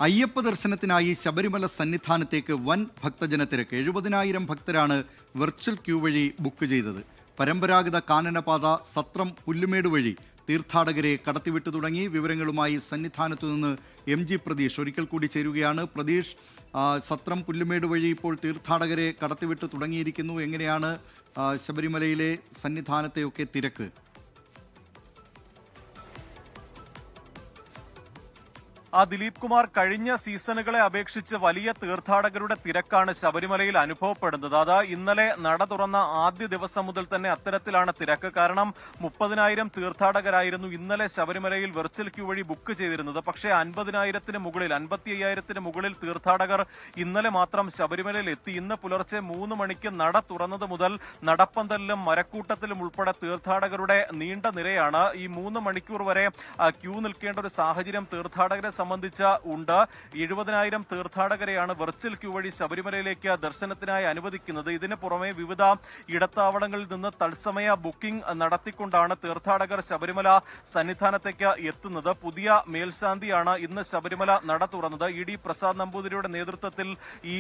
അയ്യപ്പ ദർശനത്തിനായി ശബരിമല സന്നിധാനത്തേക്ക് വൻ ഭക്തജന തിരക്ക്. 70,000 ഭക്തരാണ് വെർച്വൽ ക്യൂ വഴി ബുക്ക് ചെയ്തത്. പരമ്പരാഗത കാനനപാത സത്രം പുല്ലുമേട് വഴി തീർത്ഥാടകരെ കടത്തിവിട്ടു തുടങ്ങി. വിവരങ്ങളുമായി സന്നിധാനത്തു നിന്ന് MG പ്രതീഷ് ഒരിക്കൽ കൂടി ചേരുകയാണ്. പ്രതീഷ്, സത്രം പുല്ലുമേട് വഴി ഇപ്പോൾ തീർത്ഥാടകരെ കടത്തിവിട്ടു തുടങ്ങിയിരിക്കുന്നു. എങ്ങനെയാണ് ശബരിമലയിലെ സന്നിധാനത്തെയൊക്കെ തിരക്ക്? ദിലീപ് കുമാർ, കഴിഞ്ഞ സീസണുകളെ അപേക്ഷിച്ച് വലിയ തീർത്ഥാടകരുടെ തിരക്കാണ് ശബരിമലയിൽ അനുഭവപ്പെടുന്നത്. അത് ഇന്നലെ നട തുറന്ന ആദ്യ ദിവസം മുതൽ തന്നെ അത്തരത്തിലാണ് തിരക്ക്. കാരണം 30,000 തീർത്ഥാടകരായിരുന്നു ഇന്നലെ ശബരിമലയിൽ വെർച്വൽ ക്യൂ വഴി ബുക്ക് ചെയ്തിരുന്നത്. പക്ഷേ 50,000-ന് മുകളിൽ 55,000-ന് മുകളിൽ തീർത്ഥാടകർ ഇന്നലെ മാത്രം ശബരിമലയിൽ എത്തി. ഇന്ന് പുലർച്ചെ 3 മണിക്ക് നട തുറന്നത് മുതൽ നടപ്പന്തലിലും മരക്കൂട്ടത്തിലും ഉൾപ്പെടെ തീർത്ഥാടകരുടെ നീണ്ട നിരയാണ്. ഈ 3 മണിക്കൂർ വരെ ക്യൂ നിൽക്കേണ്ട ഒരു സാഹചര്യം തീർത്ഥാടകരെ സംബന്ധിച്ച് ഉണ്ട്. 70,000 തീർത്ഥാടകരെയാണ് വെർച്വൽ ക്യൂ വഴി ശബരിമലയിലേക്ക് ദർശനത്തിനായി അനുവദിക്കുന്നത്. ഇതിന് പുറമെ വിവിധ ഇടത്താവളങ്ങളിൽ നിന്ന് തത്സമയ ബുക്കിംഗ് നടത്തിക്കൊണ്ടാണ് തീർത്ഥാടകർ ശബരിമല സന്നിധാനത്തേക്ക് എത്തുന്നത്. പുതിയ മേൽശാന്തിയാണ് ഇന്ന് ശബരിമല നട തുറന്നത്. ED പ്രസാദ് നമ്പൂതിരിയുടെ നേതൃത്വത്തിൽ ഈ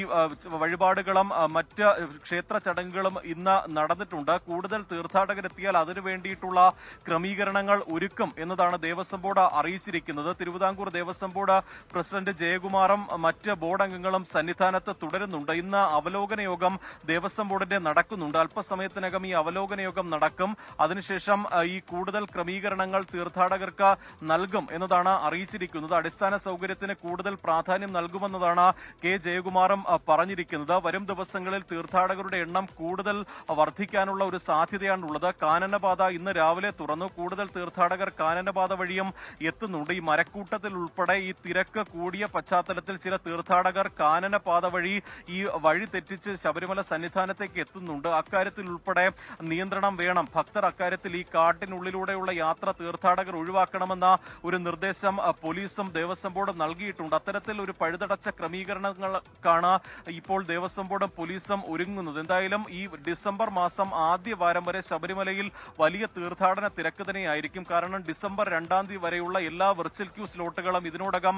വഴിപാടുകളും മറ്റ് ക്ഷേത്ര ചടങ്ങുകളും ഇന്ന് നടന്നിട്ടുണ്ട്. കൂടുതൽ തീർത്ഥാടകരെത്തിയാൽ അതിനു വേണ്ടിയിട്ടുള്ള ക്രമീകരണങ്ങൾ ഒരുക്കും എന്നതാണ് ദേവസ്വം ബോർഡ് അറിയിച്ചിരിക്കുന്നത്. തിരുവിതാംകൂർ ദേവസ്വം ബോർഡ് പ്രസിഡന്റ് ജയകുമാറും മറ്റ് ബോർഡ് അംഗങ്ങളും സന്നിധാനത്ത് തുടരുന്നുണ്ട്. ഇന്ന് അവലോകന യോഗം ദേവസ്വം ബോർഡിന്റെ നടക്കുന്നുണ്ട്. അല്പസമയത്തിനകം ഈ അവലോകന യോഗം നടക്കും. അതിനുശേഷം ഈ കൂടുതൽ ക്രമീകരണങ്ങൾ തീർത്ഥാടകർക്ക് നൽകും എന്നതാണ് അറിയിച്ചിരിക്കുന്നത്. അടിസ്ഥാന സൗകര്യത്തിന് കൂടുതൽ പ്രാധാന്യം നൽകുമെന്നതാണ് K ജയകുമാറും പറഞ്ഞിരിക്കുന്നത്. വരും ദിവസങ്ങളിൽ തീർത്ഥാടകരുടെ എണ്ണം കൂടുതൽ വർദ്ധിക്കാനുള്ള ഒരു സാധ്യതയാണുള്ളത്. കാനനപാത ഇന്ന് രാവിലെ തുറന്നു. കൂടുതൽ തീർത്ഥാടകർ കാനനപാത വഴിയും എത്തുന്നുണ്ട്. ഈ മരക്കൂട്ടത്തിൽ ഉൾപ്പെടെ ഈ തിരക്ക് കൂടിയ പശ്ചാത്തലത്തിൽ ചില തീർത്ഥാടകർ കാനനപാത വഴി ഈ വഴി തെറ്റിച്ച് ശബരിമല സന്നിധാനത്തേക്ക് എത്തുന്നുണ്ട്. അക്കാര്യത്തിൽ ഉൾപ്പെടെ നിയന്ത്രണം വേണം. ഭക്തർ അക്കാര്യത്തിൽ ഈ കാട്ടിനുള്ളിലൂടെയുള്ള യാത്ര തീർത്ഥാടകർ ഒഴിവാക്കണമെന്ന ഒരു നിർദ്ദേശം പോലീസും ദേവസ്വം ബോർഡും നൽകിയിട്ടുണ്ട്. അത്തരത്തിൽ ഒരു പഴുതടച്ച ക്രമീകരണങ്ങൾക്കാണ് ഇപ്പോൾ ദേവസ്വം ബോർഡും പോലീസും ഒരുങ്ങുന്നത്. എന്തായാലും ഈ ഡിസംബർ മാസം ആദ്യ വാരം വരെ ശബരിമലയിൽ വലിയ തീർത്ഥാടന തിരക്ക് തന്നെയായിരിക്കും. കാരണം ഡിസംബർ 2-ാം തീയതി വരെയുള്ള എല്ലാ വെർച്വൽ ക്യൂ സ്ലോട്ടുകളും ഇതിനോടകം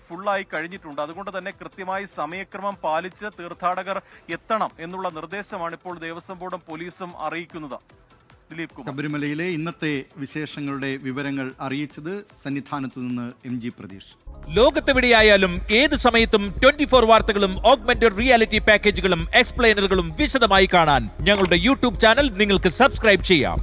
ഫുള്ളായി കഴിഞ്ഞിട്ടുണ്ട്. അതുകൊണ്ട് തന്നെ കൃത്യമായി സമയക്രമം പാലിച്ച് തീർത്ഥാടകർ എത്തണം എന്നുള്ള നിർദ്ദേശമാണ് ഇപ്പോൾ ദേവസ്വം ബോർഡും പോലീസും അറിയിക്കുന്നത്. ദിലീപ് കുമാർ, ശബരിമലയിലെ ഇന്നത്തെ വിശേഷങ്ങളുടെ വിവരങ്ങൾ അറിയിച്ചത് സന്നിധാനത്തു നിന്ന് MG പ്രതീഷ്. ലോകത്തെവിടെയായാലും ഏത് സമയത്തും 24 വാർത്തകളും ഓഗ്മെന്റഡ് റിയാലിറ്റി പാക്കേജുകളും എക്സ്പ്ലെയിനറുകളും വിശദമായി കാണാൻ ഞങ്ങളുടെ YouTube ചാനൽ നിങ്ങൾക്ക് സബ്സ്ക്രൈബ് ചെയ്യാം.